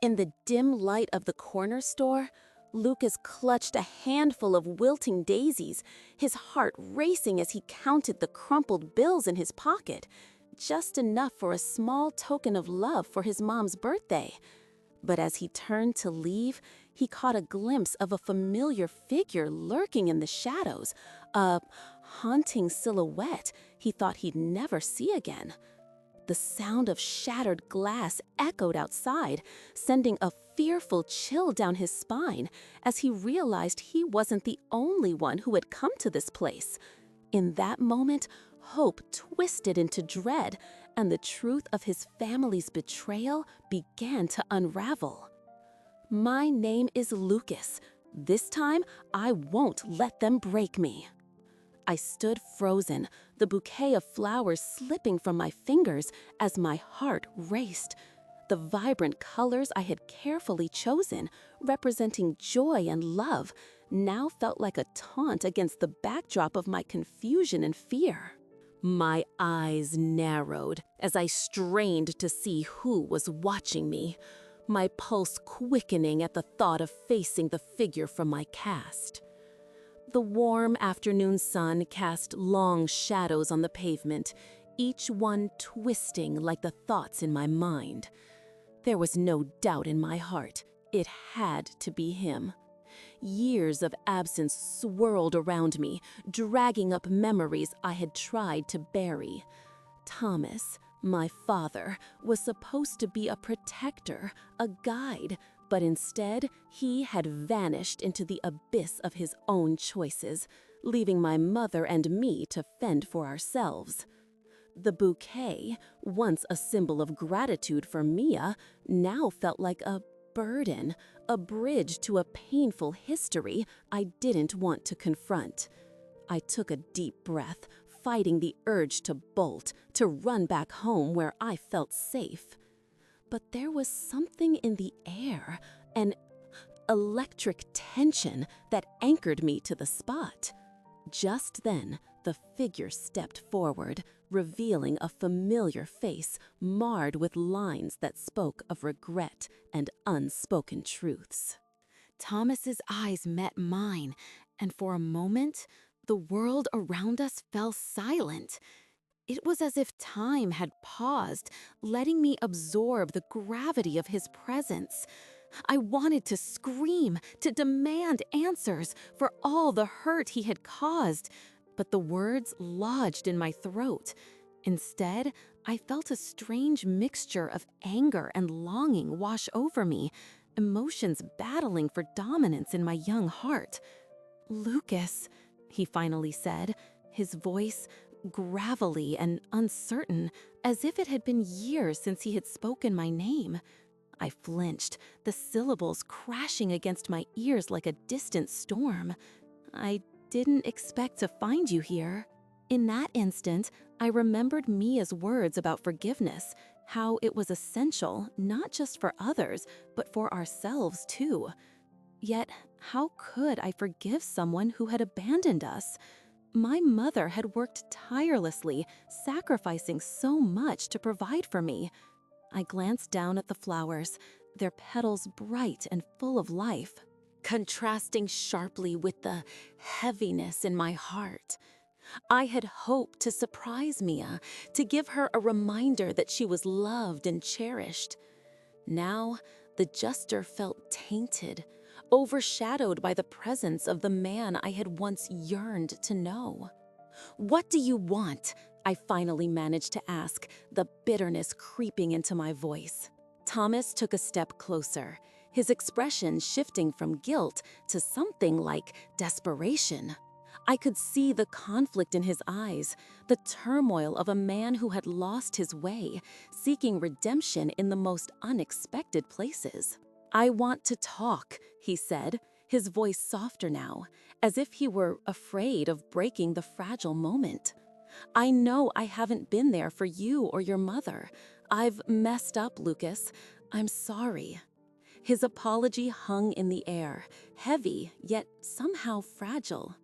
In the dim light of the corner store, Lucas clutched a handful of wilting daisies, his heart racing as he counted the crumpled bills in his pocket, just enough for a small token of love for his mom's birthday. But as he turned to leave, he caught a glimpse of a familiar figure lurking in the shadows, a haunting silhouette he thought he'd never see again. The sound of shattered glass echoed outside, sending a fearful chill down his spine as he realized he wasn't the only one who had come to this place. In that moment, hope twisted into dread, and the truth of his family's betrayal began to unravel. My name is Lucas. This time, I won't let them break me. I stood frozen, the bouquet of flowers slipping from my fingers as my heart raced. The vibrant colors I had carefully chosen, representing joy and love, now felt like a taunt against the backdrop of my confusion and fear. My eyes narrowed as I strained to see who was watching me, my pulse quickening at the thought of facing the figure from my cast. The warm afternoon sun cast long shadows on the pavement, each one twisting like the thoughts in my mind. There was no doubt in my heart. It had to be him. Years of absence swirled around me, dragging up memories I had tried to bury. Thomas, my father, was supposed to be a protector, a guide, but instead, he had vanished into the abyss of his own choices, leaving my mother and me to fend for ourselves. The bouquet, once a symbol of gratitude for Mia, now felt like a burden, a bridge to a painful history I didn't want to confront. I took a deep breath, fighting the urge to bolt, to run back home where I felt safe. But there was something in the air, an electric tension that anchored me to the spot. Just then, the figure stepped forward, revealing a familiar face marred with lines that spoke of regret and unspoken truths. Thomas's eyes met mine, and for a moment, the world around us fell silent. It was as if time had paused, letting me absorb the gravity of his presence. I wanted to scream, to demand answers for all the hurt he had caused, but the words lodged in my throat. Instead, I felt a strange mixture of anger and longing wash over me, emotions battling for dominance in my young heart. "Lucas," he finally said, his voice gravelly and uncertain, as if it had been years since he had spoken my name. I flinched, the syllables crashing against my ears like a distant storm. "I didn't expect to find you here." In that instant, I remembered Mia's words about forgiveness, how it was essential not just for others, but for ourselves too. Yet, how could I forgive someone who had abandoned us? My mother had worked tirelessly, sacrificing so much to provide for me. I glanced down at the flowers, their petals bright and full of life, contrasting sharply with the heaviness in my heart. I had hoped to surprise Mia, to give her a reminder that she was loved and cherished. Now, the gesture felt tainted, overshadowed by the presence of the man I had once yearned to know. "What do you want?" I finally managed to ask, the bitterness creeping into my voice. Thomas took a step closer, his expression shifting from guilt to something like desperation. I could see the conflict in his eyes, the turmoil of a man who had lost his way, seeking redemption in the most unexpected places. "I want to talk," he said, his voice softer now, as if he were afraid of breaking the fragile moment. "I know I haven't been there for you or your mother. I've messed up, Lucas. I'm sorry." His apology hung in the air, heavy yet somehow fragile.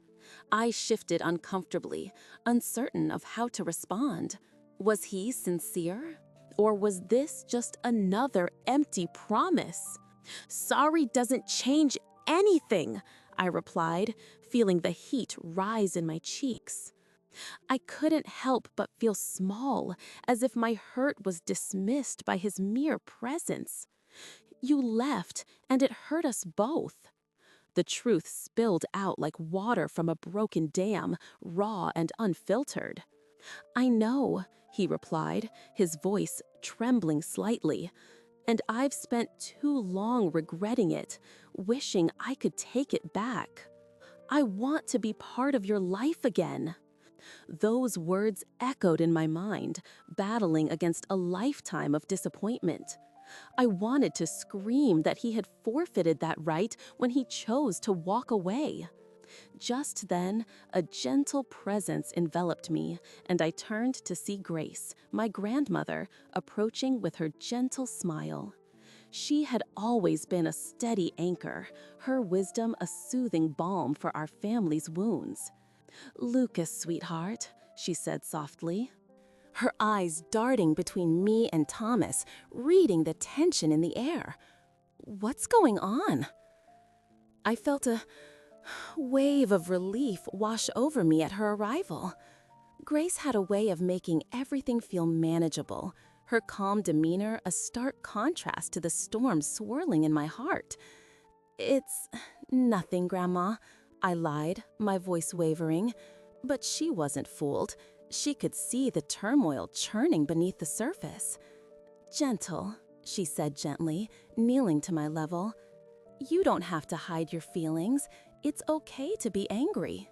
I shifted uncomfortably, uncertain of how to respond. Was he sincere? Or was this just another empty promise? "Sorry doesn't change anything," I replied, feeling the heat rise in my cheeks. I couldn't help but feel small, as if my hurt was dismissed by his mere presence. "You left, and it hurt us both." The truth spilled out like water from a broken dam, raw and unfiltered. "I know," he replied, his voice trembling slightly. "And I've spent too long regretting it, wishing I could take it back. I want to be part of your life again." Those words echoed in my mind, battling against a lifetime of disappointment. I wanted to scream that he had forfeited that right when he chose to walk away. Just then, a gentle presence enveloped me, and I turned to see Grace, my grandmother, approaching with her gentle smile. She had always been a steady anchor, her wisdom a soothing balm for our family's wounds. "Lucas, sweetheart," she said softly, her eyes darting between me and Thomas, reading the tension in the air. "What's going on?" I felt a wave of relief wash over me at her arrival. Grace had a way of making everything feel manageable, her calm demeanor a stark contrast to the storm swirling in my heart. "It's nothing, Grandma," I lied, my voice wavering. But she wasn't fooled. She could see the turmoil churning beneath the surface. "Gentle," she said gently, kneeling to my level. "You don't have to hide your feelings. It's okay to be angry."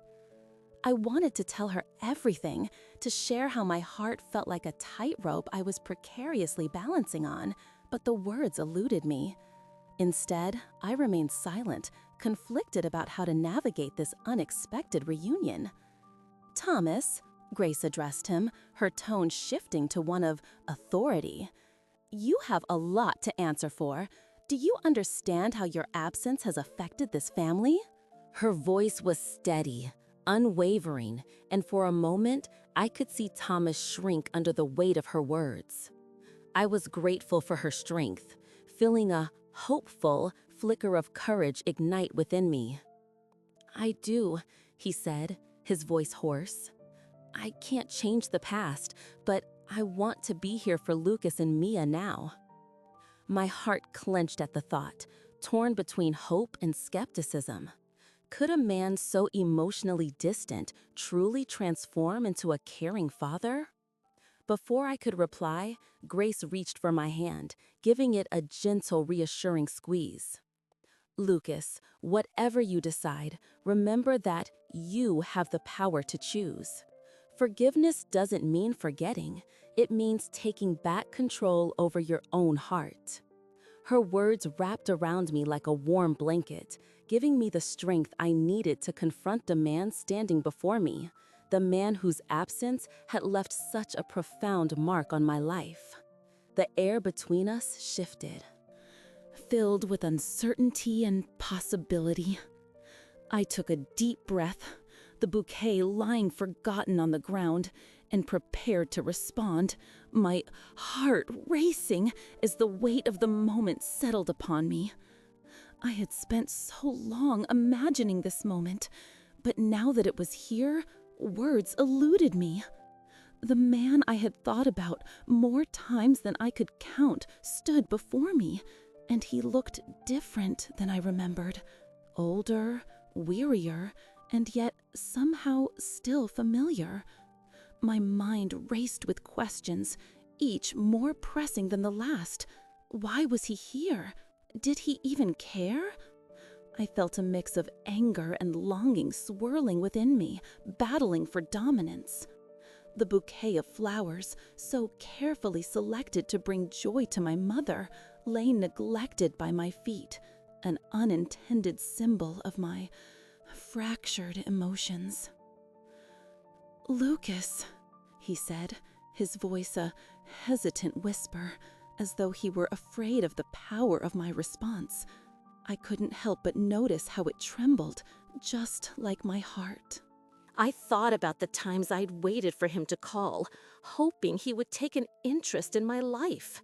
I wanted to tell her everything, to share how my heart felt like a tightrope I was precariously balancing on, but the words eluded me. Instead, I remained silent, conflicted about how to navigate this unexpected reunion. "Thomas," Grace addressed him, her tone shifting to one of authority, "you have a lot to answer for. Do you understand how your absence has affected this family?" Her voice was steady, unwavering, and for a moment, I could see Thomas shrink under the weight of her words. I was grateful for her strength, feeling a hopeful flicker of courage ignite within me. "I do," he said, his voice hoarse. "I can't change the past, but I want to be here for Lucas and Mia now." My heart clenched at the thought, torn between hope and skepticism. Could a man so emotionally distant truly transform into a caring father? Before I could reply, Grace reached for my hand, giving it a gentle, reassuring squeeze. "Lucas, whatever you decide, remember that you have the power to choose. Forgiveness doesn't mean forgetting. It means taking back control over your own heart." Her words wrapped around me like a warm blanket, giving me the strength I needed to confront the man standing before me, the man whose absence had left such a profound mark on my life. The air between us shifted, filled with uncertainty and possibility. I took a deep breath, the bouquet lying forgotten on the ground, and prepared to respond, my heart racing as the weight of the moment settled upon me. I had spent so long imagining this moment, but now that it was here, words eluded me. The man I had thought about more times than I could count stood before me, and he looked different than I remembered. Older, wearier, and yet somehow still familiar. My mind raced with questions, each more pressing than the last. Why was he here? Did he even care? I felt a mix of anger and longing swirling within me, battling for dominance. The bouquet of flowers, so carefully selected to bring joy to my mother, lay neglected by my feet, an unintended symbol of my fractured emotions. "Lucas," he said, his voice a hesitant whisper, as though he were afraid of the power of my response. I couldn't help but notice how it trembled, just like my heart. I thought about the times I'd waited for him to call, hoping he would take an interest in my life.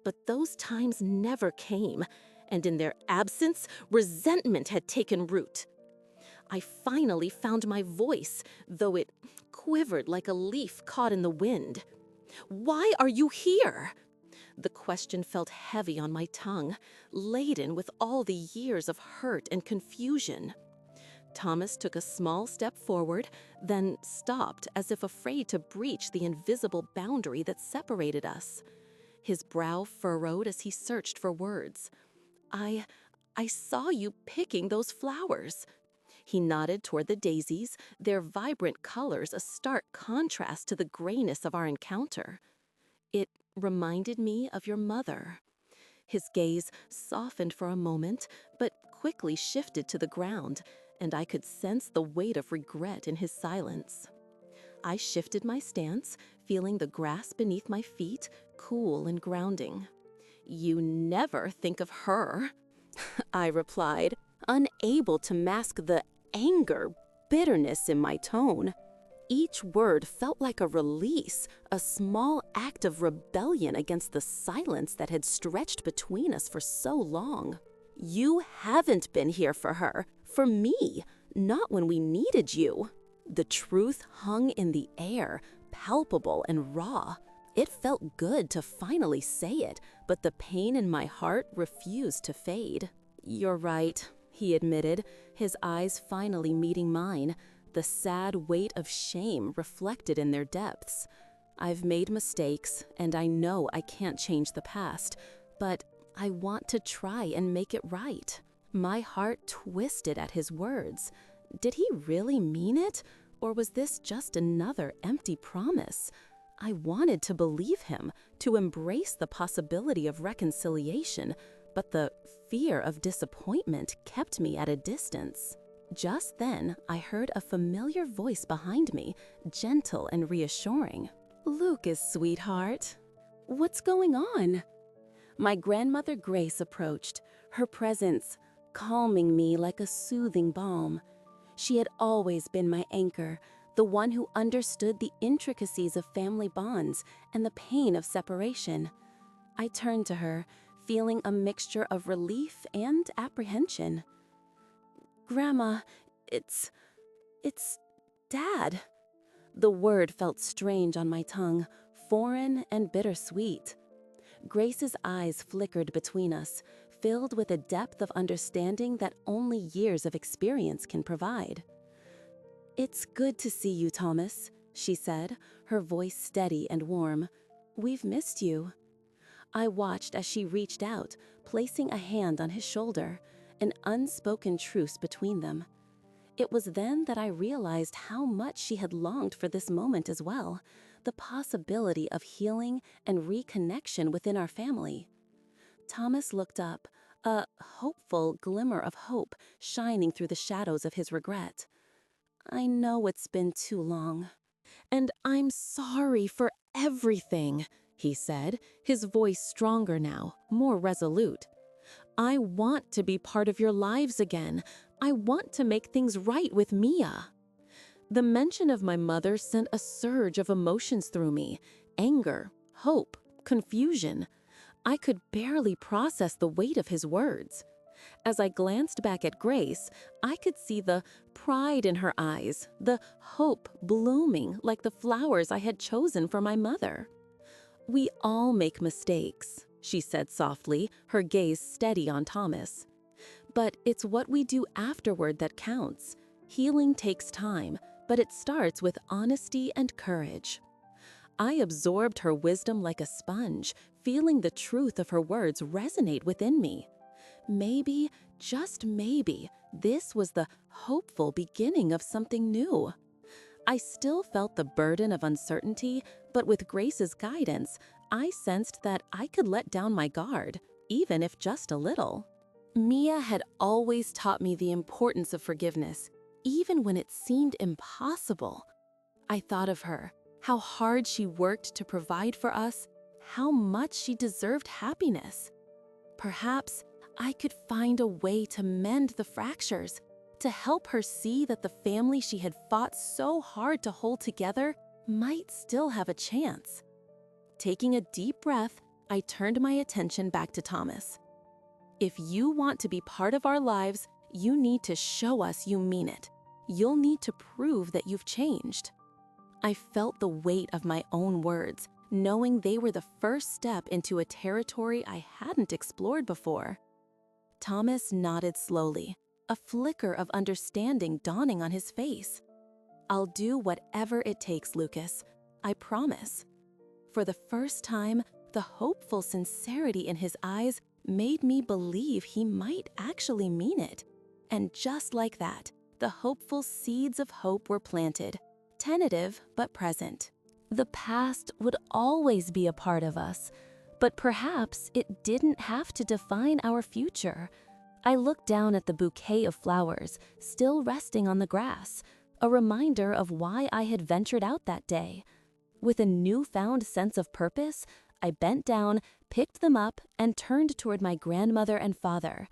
But those times never came, and in their absence, resentment had taken root. I finally found my voice, though it quivered like a leaf caught in the wind. "Why are you here?" The question felt heavy on my tongue, laden with all the years of hurt and confusion. Thomas took a small step forward, then stopped as if afraid to breach the invisible boundary that separated us. His brow furrowed as he searched for words. I saw you picking those flowers." He nodded toward the daisies, their vibrant colors a stark contrast to the grayness of our encounter. "It reminded me of your mother." His gaze softened for a moment, but quickly shifted to the ground, and I could sense the weight of regret in his silence. I shifted my stance, feeling the grass beneath my feet cool and grounding. "You never think of her," I replied, unable to mask the anger, bitterness in my tone. Each word felt like a release, a small act of rebellion against the silence that had stretched between us for so long. "You haven't been here for her, for me, not when we needed you." The truth hung in the air, palpable and raw. It felt good to finally say it, but the pain in my heart refused to fade. "You're right," he admitted, his eyes finally meeting mine, the sad weight of shame reflected in their depths. "I've made mistakes, and I know I can't change the past, but I want to try and make it right." My heart twisted at his words. Did he really mean it, or was this just another empty promise? I wanted to believe him, to embrace the possibility of reconciliation, but the fear of disappointment kept me at a distance. Just then, I heard a familiar voice behind me, gentle and reassuring. "Lucas, sweetheart, what's going on?" My grandmother Grace approached, her presence calming me like a soothing balm. She had always been my anchor, the one who understood the intricacies of family bonds and the pain of separation. I turned to her, feeling a mixture of relief and apprehension. "Grandma, it's Dad." The word felt strange on my tongue, foreign and bittersweet. Grace's eyes flickered between us, filled with a depth of understanding that only years of experience can provide. "It's good to see you, Thomas," she said, her voice steady and warm. "We've missed you." I watched as she reached out, placing a hand on his shoulder, an unspoken truce between them. It was then that I realized how much she had longed for this moment as well, the possibility of healing and reconnection within our family. Thomas looked up, a hopeful glimmer of hope shining through the shadows of his regret. "I know it's been too long." "And I'm sorry for everything," he said, his voice stronger now, more resolute. "I want to be part of your lives again. I want to make things right with Mia." The mention of my mother sent a surge of emotions through me: anger, hope, confusion. I could barely process the weight of his words. As I glanced back at Grace, I could see the pride in her eyes, the hope blooming like the flowers I had chosen for my mother. "We all make mistakes," she said softly, her gaze steady on Thomas. "But it's what we do afterward that counts. Healing takes time, but it starts with honesty and courage." I absorbed her wisdom like a sponge, feeling the truth of her words resonate within me. Maybe, just maybe, this was the hopeful beginning of something new. I still felt the burden of uncertainty, but with Grace's guidance, I sensed that I could let down my guard, even if just a little. Mia had always taught me the importance of forgiveness, even when it seemed impossible. I thought of her, how hard she worked to provide for us, how much she deserved happiness. Perhaps I could find a way to mend the fractures, to help her see that the family she had fought so hard to hold together might still have a chance. Taking a deep breath, I turned my attention back to Thomas. If you want to be part of our lives, you need to show us you mean it. You'll need to prove that you've changed. I felt the weight of my own words, knowing they were the first step into a territory I hadn't explored before. Thomas nodded slowly, a flicker of understanding dawning on his face. I'll do whatever it takes, Lucas. I promise. For the first time, the hopeful sincerity in his eyes made me believe he might actually mean it. And just like that, the hopeful seeds of hope were planted, tentative but present. The past would always be a part of us, but perhaps it didn't have to define our future. I looked down at the bouquet of flowers, still resting on the grass, a reminder of why I had ventured out that day. With a newfound sense of purpose, I bent down, picked them up, and turned toward my grandmother and father.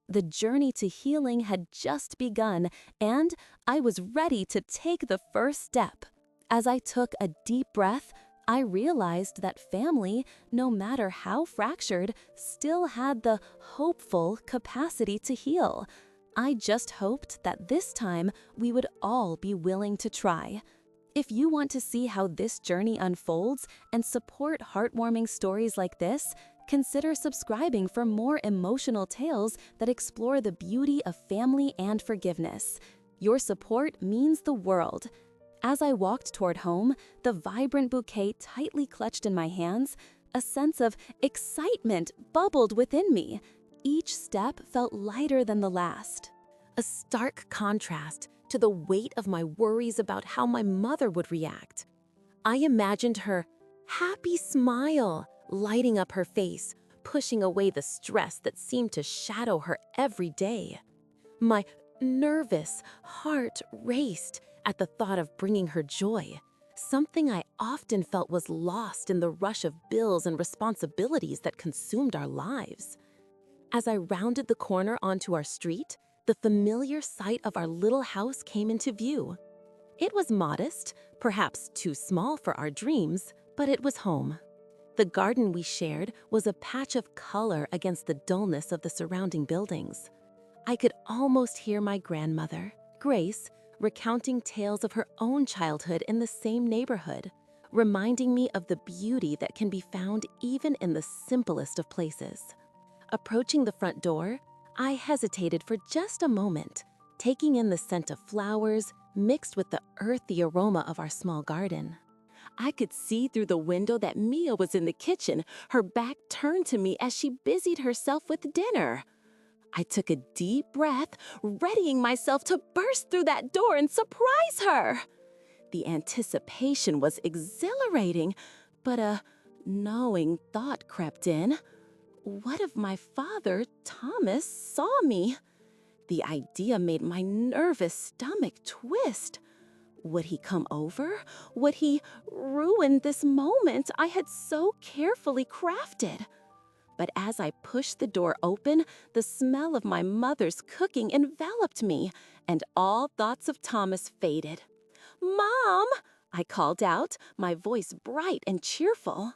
The journey to healing had just begun, and I was ready to take the first step. As I took a deep breath, I realized that family, no matter how fractured, still had the hopeful capacity to heal. I just hoped that this time we would all be willing to try. If you want to see how this journey unfolds and support heartwarming stories like this, consider subscribing for more emotional tales that explore the beauty of family and forgiveness. Your support means the world. As I walked toward home, the vibrant bouquet tightly clutched in my hands, a sense of excitement bubbled within me. Each step felt lighter than the last. A stark contrast to the weight of my worries about how my mother would react. I imagined her happy smile lighting up her face, pushing away the stress that seemed to shadow her every day. My nervous heart raced at the thought of bringing her joy, something I often felt was lost in the rush of bills and responsibilities that consumed our lives. As I rounded the corner onto our street, the familiar sight of our little house came into view. It was modest, perhaps too small for our dreams, but it was home. The garden we shared was a patch of color against the dullness of the surrounding buildings. I could almost hear my grandmother, Grace, recounting tales of her own childhood in the same neighborhood, reminding me of the beauty that can be found even in the simplest of places. Approaching the front door, I hesitated for just a moment, taking in the scent of flowers mixed with the earthy aroma of our small garden. I could see through the window that Mia was in the kitchen, her back turned to me as she busied herself with dinner. I took a deep breath, readying myself to burst through that door and surprise her. The anticipation was exhilarating, but a knowing thought crept in. What if my father, Thomas, saw me? The idea made my nervous stomach twist. Would he come over? Would he ruin this moment I had so carefully crafted? But as I pushed the door open, the smell of my mother's cooking enveloped me, and all thoughts of Thomas faded. "Mom!" I called out, my voice bright and cheerful.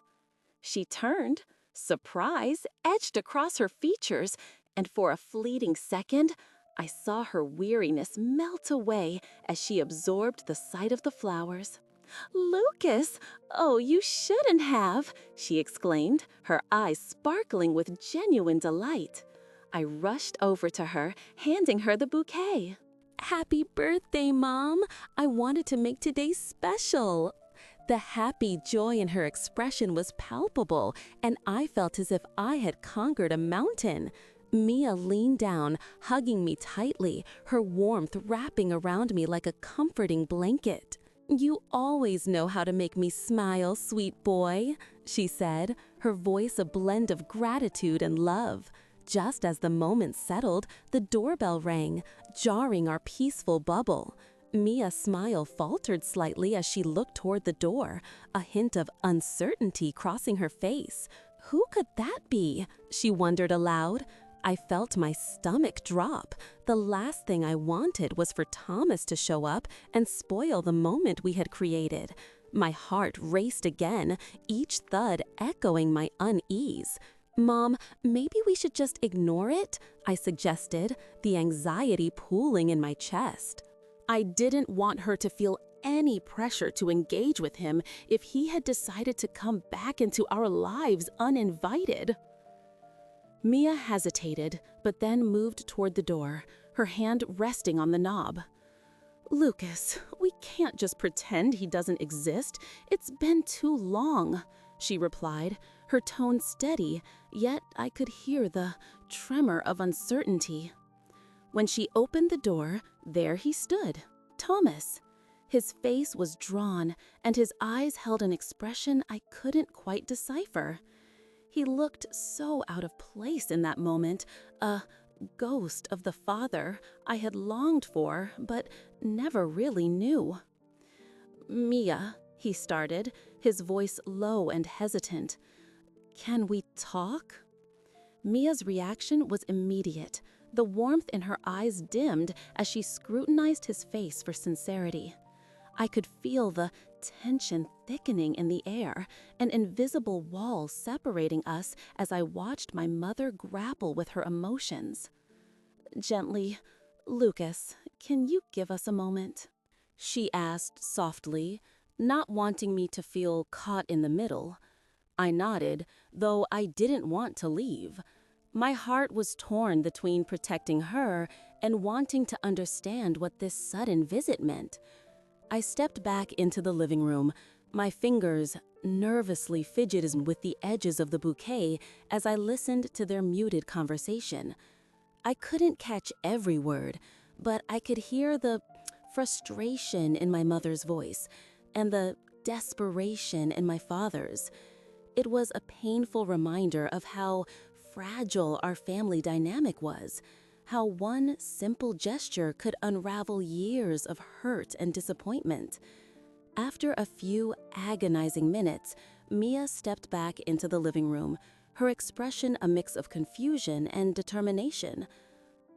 She turned. Surprise edged across her features, and for a fleeting second, I saw her weariness melt away as she absorbed the sight of the flowers. "Lucas, oh, you shouldn't have," she exclaimed, her eyes sparkling with genuine delight. I rushed over to her, handing her the bouquet. "Happy birthday, Mom! I wanted to make today special." The happy joy in her expression was palpable, and I felt as if I had conquered a mountain. Mia leaned down, hugging me tightly, her warmth wrapping around me like a comforting blanket. "You always know how to make me smile, sweet boy," she said, her voice a blend of gratitude and love. Just as the moment settled, the doorbell rang, jarring our peaceful bubble. Mia's smile faltered slightly as she looked toward the door, a hint of uncertainty crossing her face. Who could that be? She wondered aloud. I felt my stomach drop. The last thing I wanted was for Thomas to show up and spoil the moment we had created. My heart raced again, each thud echoing my unease. "Mom, maybe we should just ignore it?" I suggested, the anxiety pooling in my chest. I didn't want her to feel any pressure to engage with him if he had decided to come back into our lives uninvited. Mia hesitated, but then moved toward the door, her hand resting on the knob. "Lucas, we can't just pretend he doesn't exist. It's been too long," she replied, her tone steady, yet I could hear the tremor of uncertainty. When she opened the door, there he stood, Thomas. His face was drawn, and his eyes held an expression I couldn't quite decipher. He looked so out of place in that moment, a ghost of the father I had longed for but never really knew. "Mia," he started, his voice low and hesitant. "Can we talk?" Mia's reaction was immediate. The warmth in her eyes dimmed as she scrutinized his face for sincerity. I could feel the tension thickening in the air, an invisible wall separating us as I watched my mother grapple with her emotions. Gently, "Lucas, can you give us a moment?" she asked softly, not wanting me to feel caught in the middle. I nodded, though I didn't want to leave. My heart was torn between protecting her and wanting to understand what this sudden visit meant. I stepped back into the living room, my fingers nervously fidgeting with the edges of the bouquet as I listened to their muted conversation. I couldn't catch every word, but I could hear the frustration in my mother's voice and the desperation in my father's. It was a painful reminder of how fragile our family dynamic was, how one simple gesture could unravel years of hurt and disappointment. After a few agonizing minutes, Mia stepped back into the living room, her expression a mix of confusion and determination.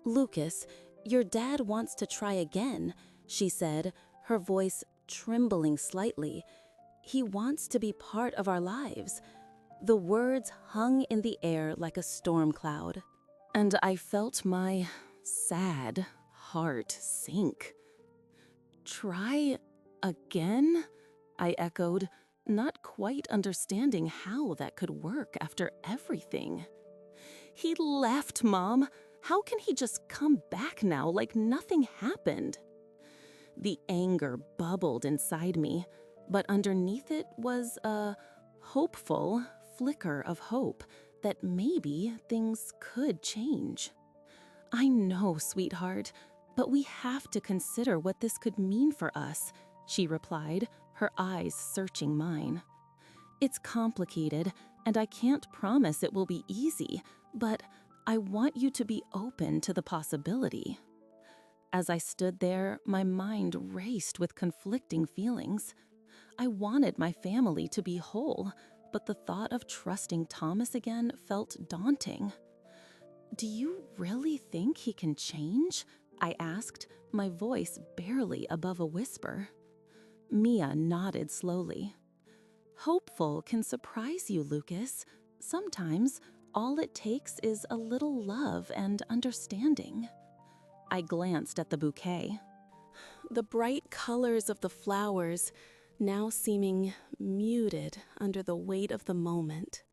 "Lucas, your dad wants to try again," she said, her voice trembling slightly. "He wants to be part of our lives." The words hung in the air like a storm cloud, and I felt my sad heart sink. "Try again?" I echoed, not quite understanding how that could work after everything. "He left, Mom. How can he just come back now like nothing happened?" The anger bubbled inside me, but underneath it was a hopeful flicker of hope that maybe things could change. "I know, sweetheart, but we have to consider what this could mean for us," she replied, her eyes searching mine. "It's complicated, and I can't promise it will be easy, but I want you to be open to the possibility." As I stood there, my mind raced with conflicting feelings. I wanted my family to be whole, but the thought of trusting Thomas again felt daunting. "Do you really think he can change?" I asked, my voice barely above a whisper. Mia nodded slowly. "Hopeful can surprise you, Lucas. Sometimes all it takes is a little love and understanding." I glanced at the bouquet. The bright colors of the flowers now seeming muted under the weight of the moment.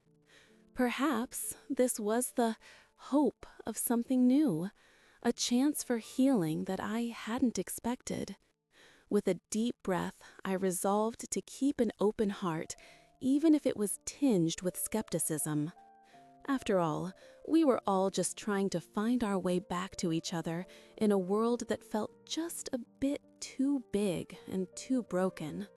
Perhaps this was the hope of something new, a chance for healing that I hadn't expected. With a deep breath, I resolved to keep an open heart, even if it was tinged with skepticism. After all, we were all just trying to find our way back to each other in a world that felt just a bit too big and too broken.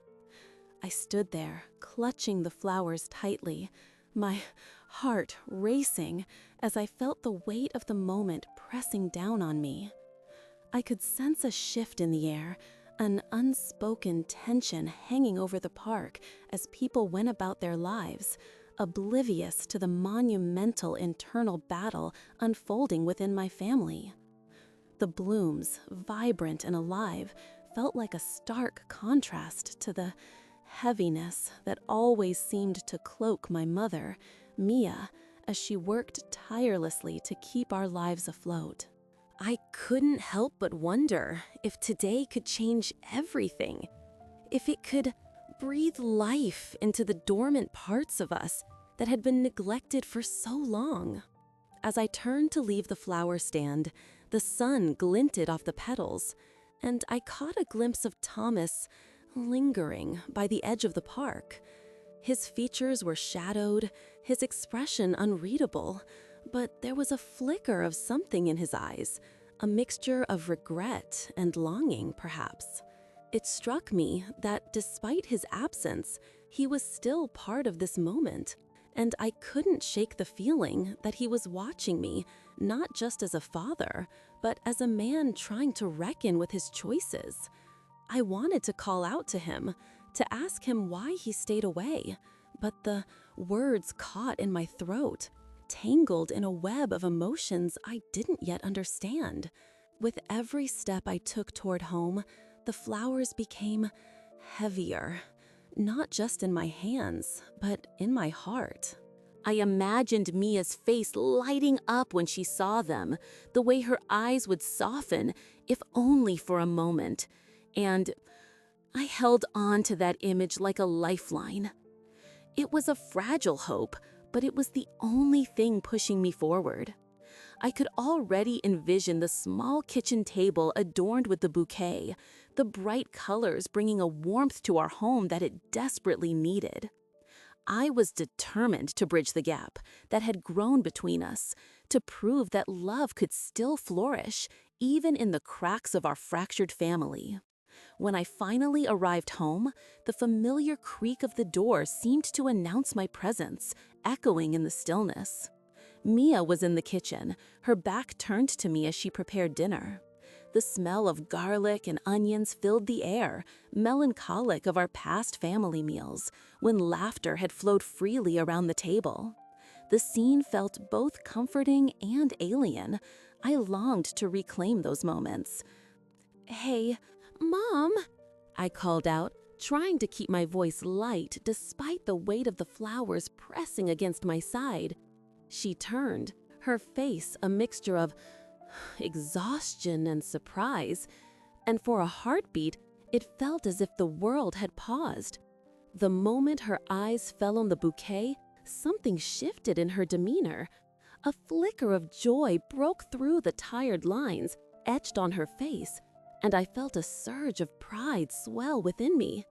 I stood there, clutching the flowers tightly, my heart racing as I felt the weight of the moment pressing down on me. I could sense a shift in the air, an unspoken tension hanging over the park as people went about their lives, oblivious to the monumental internal battle unfolding within my family. The blooms, vibrant and alive, felt like a stark contrast to the heaviness that always seemed to cloak my mother, Mia, as she worked tirelessly to keep our lives afloat. I couldn't help but wonder if today could change everything, if it could breathe life into the dormant parts of us that had been neglected for so long. As I turned to leave the flower stand, the sun glinted off the petals, and I caught a glimpse of Thomas lingering by the edge of the park. His features were shadowed, his expression unreadable, but there was a flicker of something in his eyes, a mixture of regret and longing, perhaps. It struck me that despite his absence, he was still part of this moment, and I couldn't shake the feeling that he was watching me, not just as a father, but as a man trying to reckon with his choices. I wanted to call out to him, to ask him why he stayed away, but the words caught in my throat, tangled in a web of emotions I didn't yet understand. With every step I took toward home, the flowers became heavier, not just in my hands, but in my heart. I imagined Mia's face lighting up when she saw them, the way her eyes would soften, if only for a moment, and I held on to that image like a lifeline. It was a fragile hope, but it was the only thing pushing me forward. I could already envision the small kitchen table adorned with the bouquet, the bright colors bringing a warmth to our home that it desperately needed. I was determined to bridge the gap that had grown between us, to prove that love could still flourish, even in the cracks of our fractured family. When I finally arrived home, the familiar creak of the door seemed to announce my presence, echoing in the stillness. Mia was in the kitchen, her back turned to me as she prepared dinner. The smell of garlic and onions filled the air, melancholic of our past family meals, when laughter had flowed freely around the table. The scene felt both comforting and alien. I longed to reclaim those moments. "Hey, Mom," I called out, trying to keep my voice light despite the weight of the flowers pressing against my side. She turned, her face a mixture of exhaustion and surprise, and for a heartbeat, it felt as if the world had paused. The moment her eyes fell on the bouquet, something shifted in her demeanor. A flicker of joy broke through the tired lines etched on her face, and I felt a surge of pride swell within me.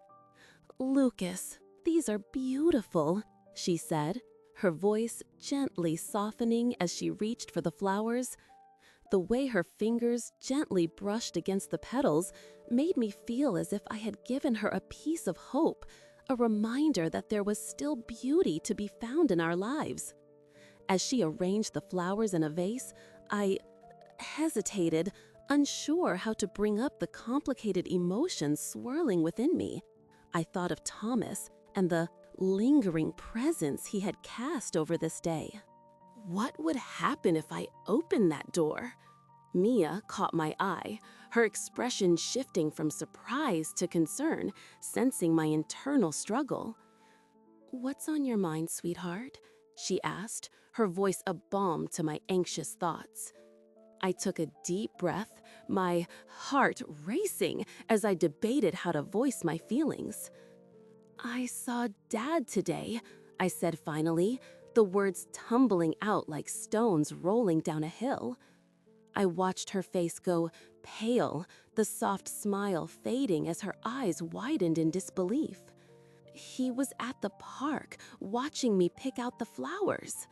"Lucas, these are beautiful," she said, her voice gently softening as she reached for the flowers. The way her fingers gently brushed against the petals made me feel as if I had given her a piece of hope, a reminder that there was still beauty to be found in our lives. As she arranged the flowers in a vase, I hesitated, unsure how to bring up the complicated emotions swirling within me. I thought of Thomas and the lingering presence he had cast over this day. What would happen if I opened that door? Mia caught my eye, her expression shifting from surprise to concern, sensing my internal struggle. "What's on your mind, sweetheart?" she asked, her voice a balm to my anxious thoughts. I took a deep breath, my heart racing as I debated how to voice my feelings. "I saw Dad today," I said finally, the words tumbling out like stones rolling down a hill. I watched her face go pale, the soft smile fading as her eyes widened in disbelief. "He was at the park, watching me pick out the flowers."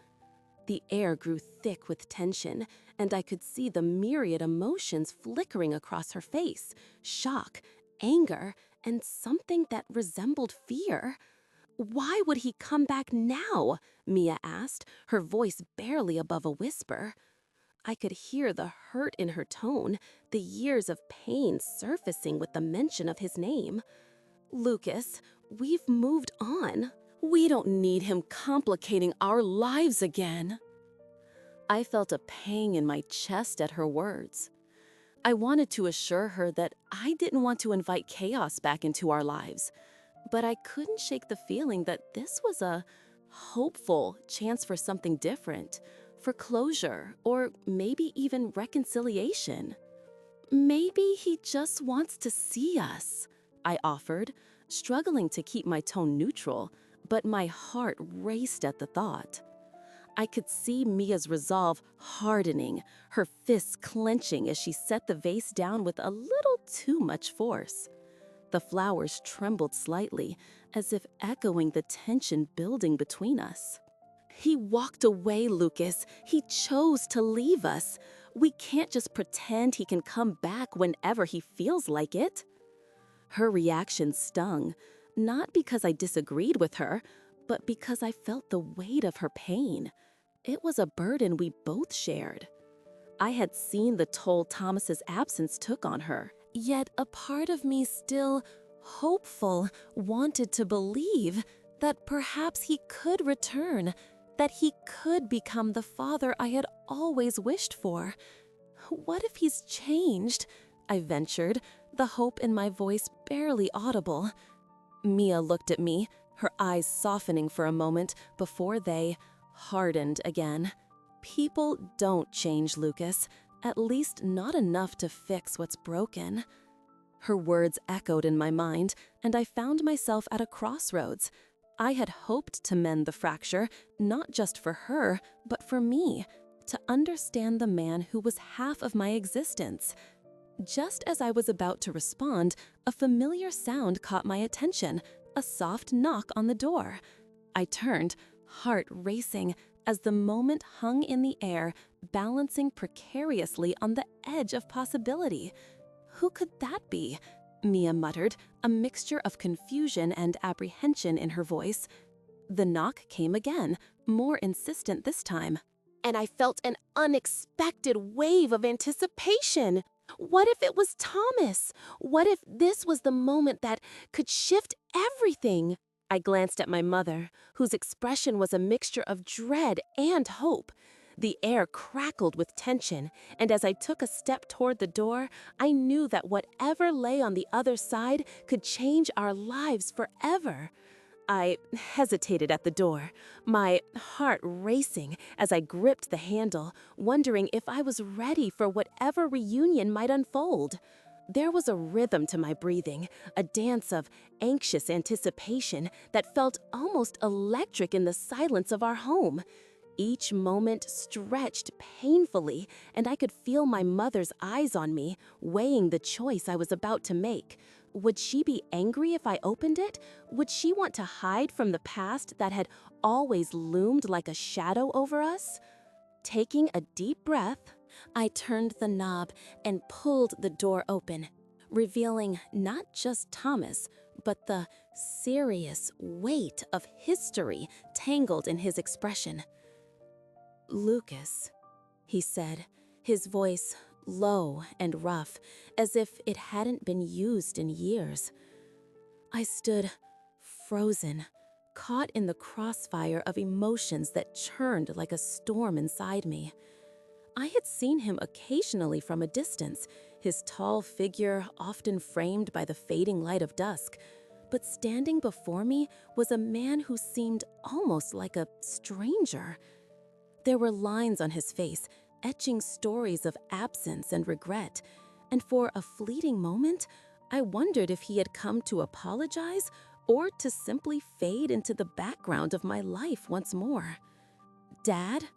The air grew thick with tension, and I could see the myriad emotions flickering across her face: shock, anger, and something that resembled fear. "Why would he come back now?" Mia asked, her voice barely above a whisper. I could hear the hurt in her tone, the years of pain surfacing with the mention of his name. "Lucas, we've moved on. We don't need him complicating our lives again. I felt a pang in my chest at her words. I wanted to assure her that I didn't want to invite chaos back into our lives, but I couldn't shake the feeling that this was a hopeful chance for something different, for closure, or maybe even reconciliation. Maybe he just wants to see us, I offered, struggling to keep my tone neutral, but my heart raced at the thought. I could see Mia's resolve hardening, her fists clenching as she set the vase down with a little too much force. The flowers trembled slightly, as if echoing the tension building between us. He walked away, Lucas. He chose to leave us. We can't just pretend he can come back whenever he feels like it. Her reaction stung, not because I disagreed with her, but because I felt the weight of her pain. It was a burden we both shared. I had seen the toll Thomas's absence took on her, yet a part of me still, hopeful, wanted to believe that perhaps he could return, that he could become the father I had always wished for. What if he's changed? I ventured, the hope in my voice barely audible. Mia looked at me, her eyes softening for a moment before they hardened again. People don't change, Lucas, at least not enough to fix what's broken. Her words echoed in my mind, and I found myself at a crossroads. I had hoped to mend the fracture, not just for her, but for me, to understand the man who was half of my existence. Just as I was about to respond, a familiar sound caught my attention, a soft knock on the door. I turned, heart racing, as the moment hung in the air, balancing precariously on the edge of possibility. Who could that be? Mia muttered, a mixture of confusion and apprehension in her voice. The knock came again, more insistent this time, and I felt an unexpected wave of anticipation. What if it was Thomas? What if this was the moment that could shift everything? I glanced at my mother, whose expression was a mixture of dread and hope. The air crackled with tension, and as I took a step toward the door, I knew that whatever lay on the other side could change our lives forever. I hesitated at the door, my heart racing as I gripped the handle, wondering if I was ready for whatever reunion might unfold. There was a rhythm to my breathing, a dance of anxious anticipation that felt almost electric in the silence of our home. Each moment stretched painfully, and I could feel my mother's eyes on me, weighing the choice I was about to make. Would she be angry if I opened it? Would she want to hide from the past that had always loomed like a shadow over us? Taking a deep breath, I turned the knob and pulled the door open, revealing not just Thomas, but the serious weight of history tangled in his expression. "Lucas," he said, his voice low and rough, as if it hadn't been used in years. I stood frozen, caught in the crossfire of emotions that churned like a storm inside me. I had seen him occasionally from a distance, his tall figure often framed by the fading light of dusk, but standing before me was a man who seemed almost like a stranger. There were lines on his face, etching stories of absence and regret, and for a fleeting moment, I wondered if he had come to apologize or to simply fade into the background of my life once more. "Dad?"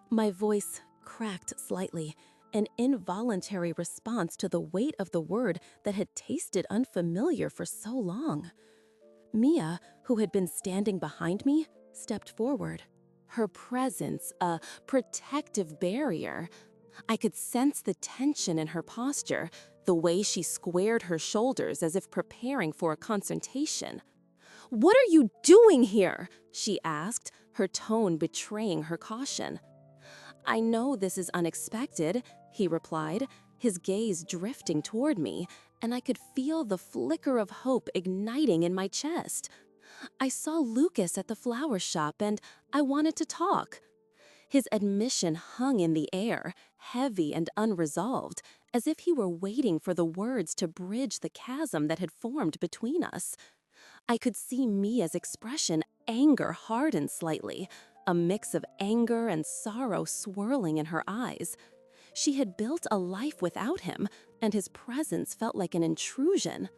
My voice cracked slightly, an involuntary response to the weight of the word that had tasted unfamiliar for so long. Mia, who had been standing behind me, stepped forward. Her presence, a protective barrier. I could sense the tension in her posture, the way she squared her shoulders as if preparing for a confrontation. "What are you doing here?" she asked, her tone betraying her caution. "I know this is unexpected," he replied, his gaze drifting toward me, and I could feel the flicker of hope igniting in my chest. I saw Lucas at the flower shop and I wanted to talk. His admission hung in the air, heavy and unresolved, as if he were waiting for the words to bridge the chasm that had formed between us. I could see Mia's expression anger harden slightly, a mix of anger and sorrow swirling in her eyes. She had built a life without him, and his presence felt like an intrusion.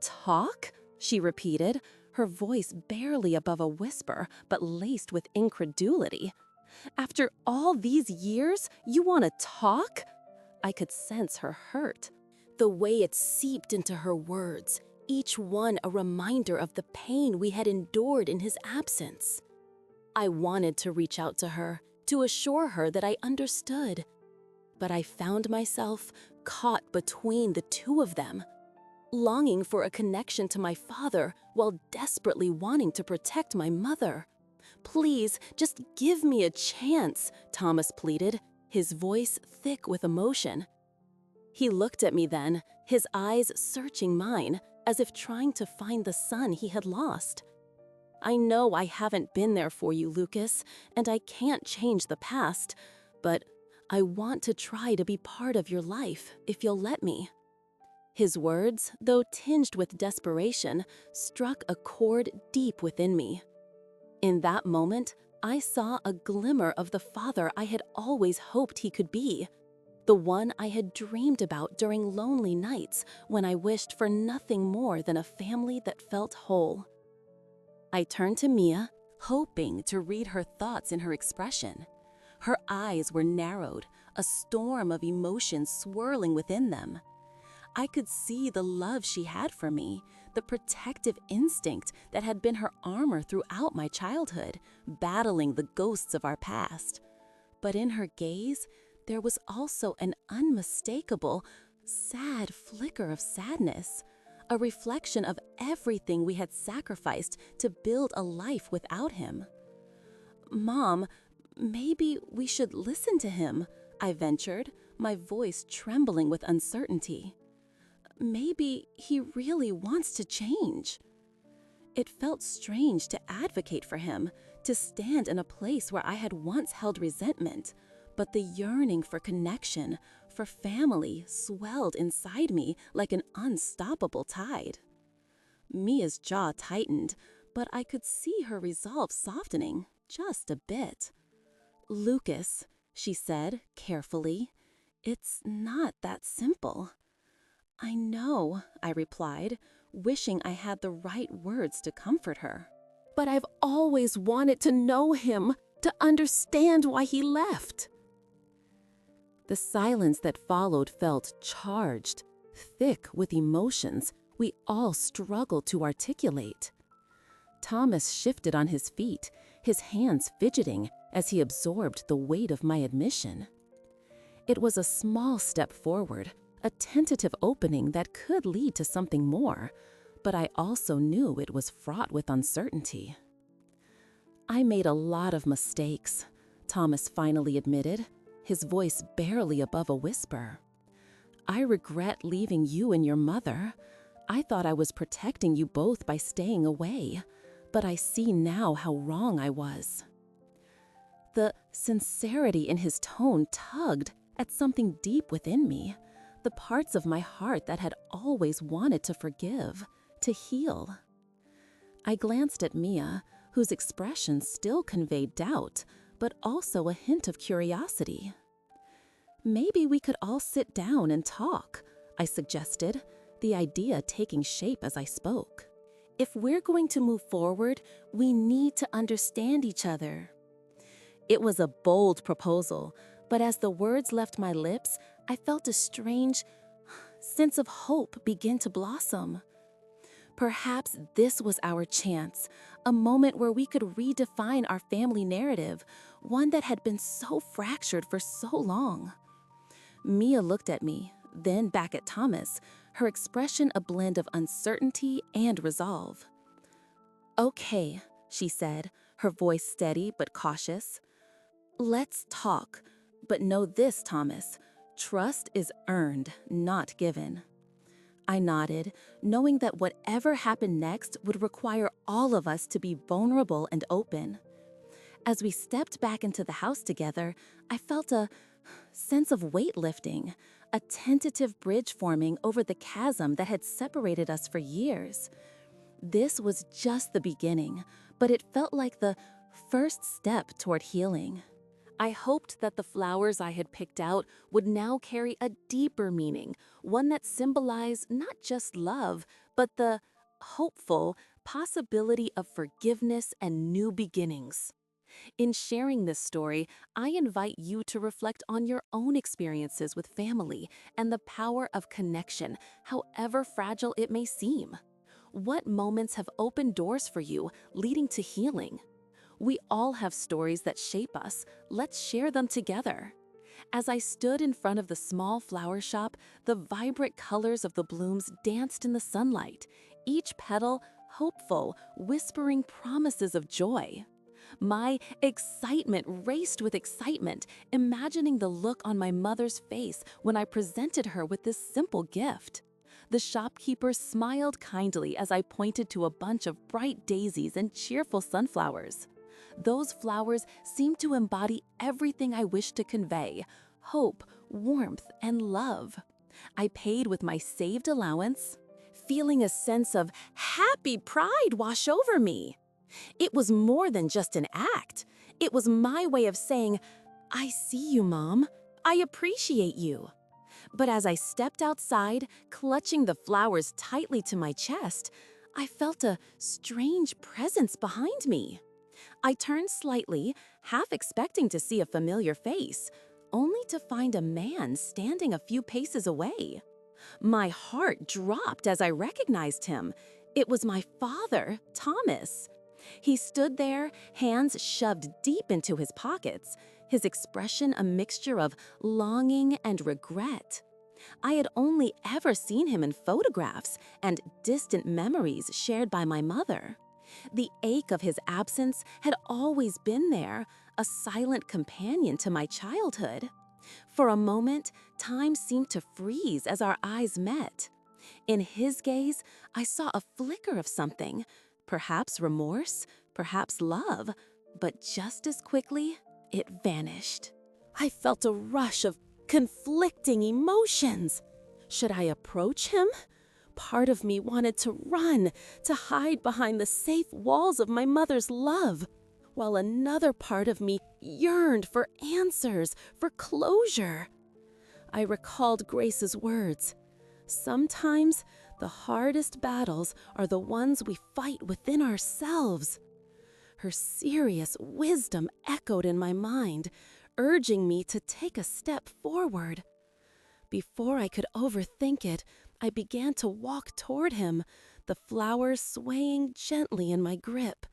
"Talk?" she repeated, her voice barely above a whisper, but laced with incredulity. "After all these years, you want to talk?" I could sense her hurt. The way it seeped into her words, each one a reminder of the pain we had endured in his absence. I wanted to reach out to her, to assure her that I understood. But I found myself caught between the two of them, longing for a connection to my father while desperately wanting to protect my mother. "Please, just give me a chance," Thomas pleaded, his voice thick with emotion. He looked at me then, his eyes searching mine, as if trying to find the son he had lost. "I know I haven't been there for you, Lucas, and I can't change the past, but I want to try to be part of your life, if you'll let me." His words, though tinged with desperation, struck a chord deep within me. In that moment, I saw a glimmer of the father I had always hoped he could be, the one I had dreamed about during lonely nights when I wished for nothing more than a family that felt whole. I turned to Mia, hoping to read her thoughts in her expression. Her eyes were narrowed, a storm of emotion swirling within them. I could see the love she had for me, the protective instinct that had been her armor throughout my childhood, battling the ghosts of our past. But in her gaze, there was also an unmistakable, sad flicker of sadness, a reflection of everything we had sacrificed to build a life without him. "Mom, maybe we should listen to him," I ventured, my voice trembling with uncertainty. "Maybe he really wants to change." It felt strange to advocate for him, to stand in a place where I had once held resentment, but the yearning for connection, for family, swelled inside me like an unstoppable tide. Mia's jaw tightened, but I could see her resolve softening, just a bit. "Lucas," she said carefully, "it's not that simple." "I know," I replied, wishing I had the right words to comfort her. "But I've always wanted to know him, to understand why he left." The silence that followed felt charged, thick with emotions we all struggled to articulate. Thomas shifted on his feet, his hands fidgeting as he absorbed the weight of my admission. It was a small step forward, a tentative opening that could lead to something more, but I also knew it was fraught with uncertainty. "I made a lot of mistakes," Thomas finally admitted, his voice barely above a whisper. "I regret leaving you and your mother. I thought I was protecting you both by staying away, but I see now how wrong I was." The sincerity in his tone tugged at something deep within me, the parts of my heart that had always wanted to forgive, to heal. I glanced at Mia, whose expression still conveyed doubt, but also a hint of curiosity. "Maybe we could all sit down and talk," I suggested, the idea taking shape as I spoke. "If we're going to move forward, we need to understand each other." It was a bold proposal, but as the words left my lips, I felt a strange sense of hope begin to blossom. Perhaps this was our chance, a moment where we could redefine our family narrative, one that had been so fractured for so long. Mia looked at me, then back at Thomas, her expression a blend of uncertainty and resolve. "Okay," she said, her voice steady but cautious. "Let's talk, but know this, Thomas. Trust is earned, not given." I nodded, knowing that whatever happened next would require all of us to be vulnerable and open. As we stepped back into the house together, I felt a sense of weight lifting, a tentative bridge forming over the chasm that had separated us for years. This was just the beginning, but it felt like the first step toward healing. I hoped that the flowers I had picked out would now carry a deeper meaning, one that symbolized not just love, but the hopeful possibility of forgiveness and new beginnings. In sharing this story, I invite you to reflect on your own experiences with family and the power of connection, however fragile it may seem. What moments have opened doors for you, leading to healing? We all have stories that shape us. Let's share them together. As I stood in front of the small flower shop, the vibrant colors of the blooms danced in the sunlight, each petal hopeful, whispering promises of joy. My excitement raced with excitement, imagining the look on my mother's face when I presented her with this simple gift. The shopkeeper smiled kindly as I pointed to a bunch of bright daisies and cheerful sunflowers. Those flowers seemed to embody everything I wished to convey: hope, warmth, and love. I paid with my saved allowance, feeling a sense of happy pride wash over me. It was more than just an act. It was my way of saying, "I see you, Mom. I appreciate you." But as I stepped outside, clutching the flowers tightly to my chest, I felt a strange presence behind me. I turned slightly, half expecting to see a familiar face, only to find a man standing a few paces away. My heart dropped as I recognized him. It was my father, Thomas. He stood there, hands shoved deep into his pockets, his expression a mixture of longing and regret. I had only ever seen him in photographs and distant memories shared by my mother. The ache of his absence had always been there, a silent companion to my childhood. For a moment, time seemed to freeze as our eyes met. In his gaze, I saw a flicker of something, perhaps remorse, perhaps love, but just as quickly, it vanished. I felt a rush of conflicting emotions. Should I approach him? Part of me wanted to run, to hide behind the safe walls of my mother's love, while another part of me yearned for answers, for closure. I recalled Grace's words. Sometimes the hardest battles are the ones we fight within ourselves. Her serious wisdom echoed in my mind, urging me to take a step forward. Before I could overthink it, I began to walk toward him, the flowers swaying gently in my grip.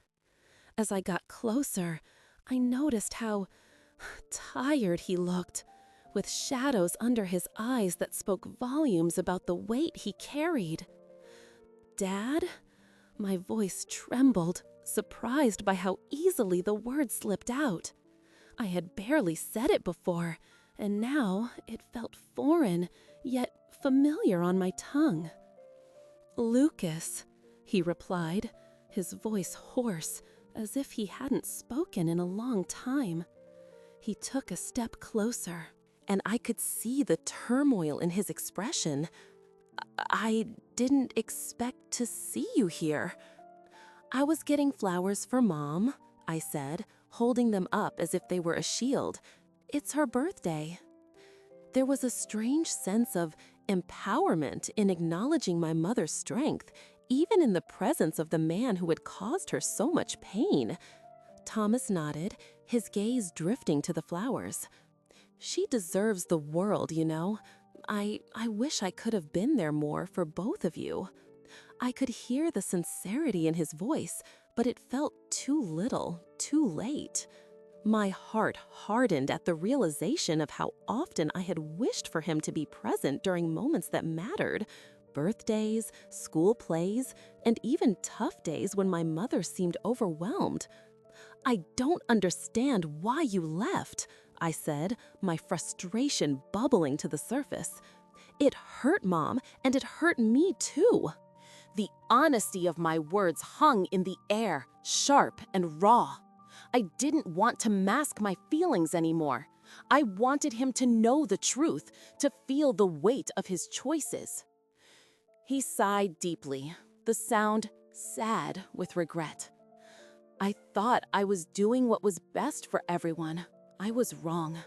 As I got closer, I noticed how tired he looked, with shadows under his eyes that spoke volumes about the weight he carried. "Dad?" My voice trembled, surprised by how easily the word slipped out. I had barely said it before, and now it felt foreign, yet familiar on my tongue. "Lucas," he replied, his voice hoarse, as if he hadn't spoken in a long time. He took a step closer, and I could see the turmoil in his expression. "I didn't expect to see you here." "I was getting flowers for Mom," I said, holding them up as if they were a shield. "It's her birthday." There was a strange sense of empowerment in acknowledging my mother's strength, even in the presence of the man who had caused her so much pain. Thomas nodded, his gaze drifting to the flowers. "She deserves the world, you know. I wish I could have been there more for both of you." I could hear the sincerity in his voice, but it felt too little, too late. My heart hardened at the realization of how often I had wished for him to be present during moments that mattered: birthdays, school plays, and even tough days when my mother seemed overwhelmed. "I don't understand why you left," I said, my frustration bubbling to the surface. It hurt Mom, and it hurt me too. The honesty of my words hung in the air, sharp and raw. I didn't want to mask my feelings anymore. I wanted him to know the truth, to feel the weight of his choices. He sighed deeply, the sound sad with regret. I thought I was doing what was best for everyone. I was wrong.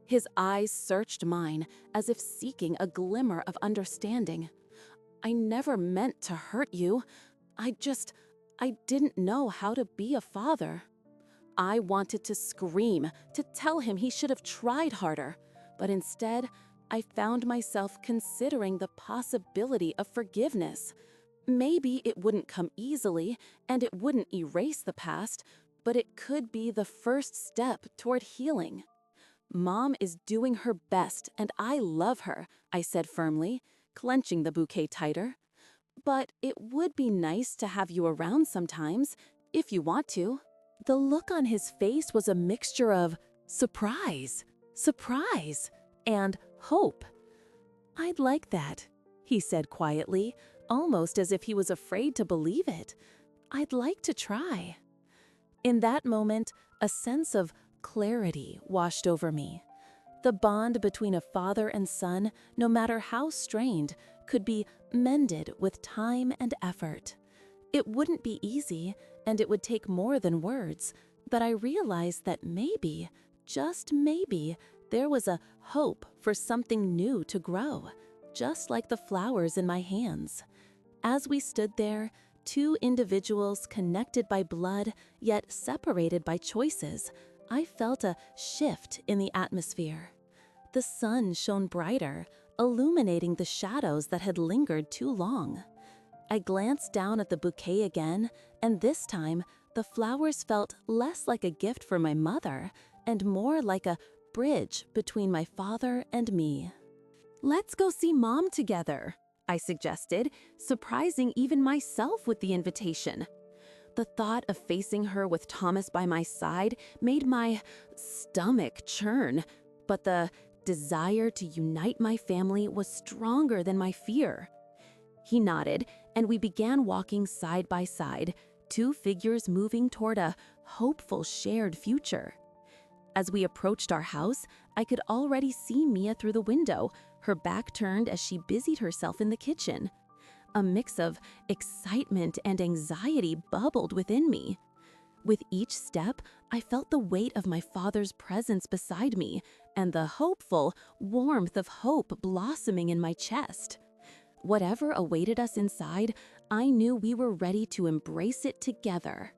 His eyes searched mine as if seeking a glimmer of understanding. I never meant to hurt you. I didn't know how to be a father. I wanted to scream, to tell him he should have tried harder, but instead, I found myself considering the possibility of forgiveness. Maybe it wouldn't come easily, and it wouldn't erase the past, but it could be the first step toward healing. Mom is doing her best, and I love her, I said firmly, clenching the bouquet tighter. But it would be nice to have you around sometimes, if you want to. The look on his face was a mixture of surprise, and hope. I'd like that, he said quietly, almost as if he was afraid to believe it. I'd like to try. In that moment, a sense of clarity washed over me. The bond between a father and son, no matter how strained, could be mended with time and effort. It wouldn't be easy, and it would take more than words, but I realized that maybe, just maybe, there was a hope for something new to grow, just like the flowers in my hands. As we stood there, two individuals connected by blood, yet separated by choices, I felt a shift in the atmosphere. The sun shone brighter, illuminating the shadows that had lingered too long. I glanced down at the bouquet again, and this time, the flowers felt less like a gift for my mother and more like a bridge between my father and me. "Let's go see Mom together," I suggested, surprising even myself with the invitation. The thought of facing her with Thomas by my side made my stomach churn, but the desire to unite my family was stronger than my fear. He nodded, and we began walking side by side, two figures moving toward a hopeful shared future. As we approached our house, I could already see Mia through the window, her back turned as she busied herself in the kitchen. A mix of excitement and anxiety bubbled within me. With each step, I felt the weight of my father's presence beside me and the hopeful warmth of hope blossoming in my chest. Whatever awaited us inside, I knew we were ready to embrace it together.